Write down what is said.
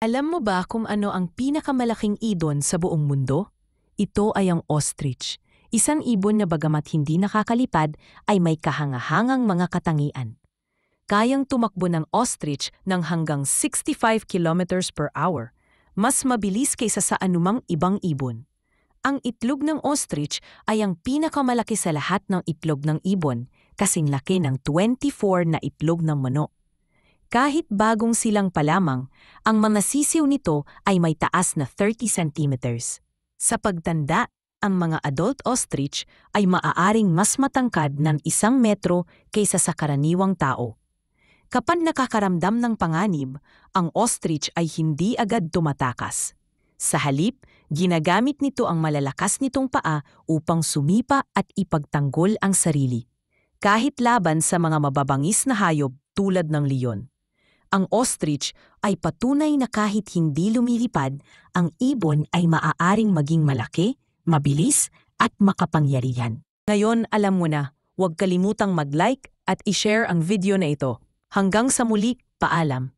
Alam mo ba kung ano ang pinakamalaking ibon sa buong mundo? Ito ay ang ostrich. Isang ibon na bagamat hindi nakakalipad ay may kahangahangang mga katangian. Kayang tumakbo ng ostrich ng hanggang 65 kilometers per hour. Mas mabilis kaysa sa anumang ibang ibon. Ang itlog ng ostrich ay ang pinakamalaki sa lahat ng itlog ng ibon, kasing laki ng 24 na itlog ng manok. Kahit bagong silang pa lamang, ang mga sisiw nito ay may taas na 30 centimeters. Sa pagtanda, ang mga adult ostrich ay maaaring mas matangkad ng 1 metro kaysa sa karaniwang tao. Kapag nakakaramdam ng panganib, ang ostrich ay hindi agad tumatakas. Sa halip, ginagamit nito ang malalakas nitong paa upang sumipa at ipagtanggol ang sarili. Kahit laban sa mga mababangis na hayop tulad ng leon. Ang ostrich ay patunay na kahit hindi lumilipad, ang ibon ay maaaring maging malaki, mabilis at makapangyarihan. Ngayon alam mo na, huwag kalimutang mag-like at i-share ang video na ito. Hanggang sa muli, paalam.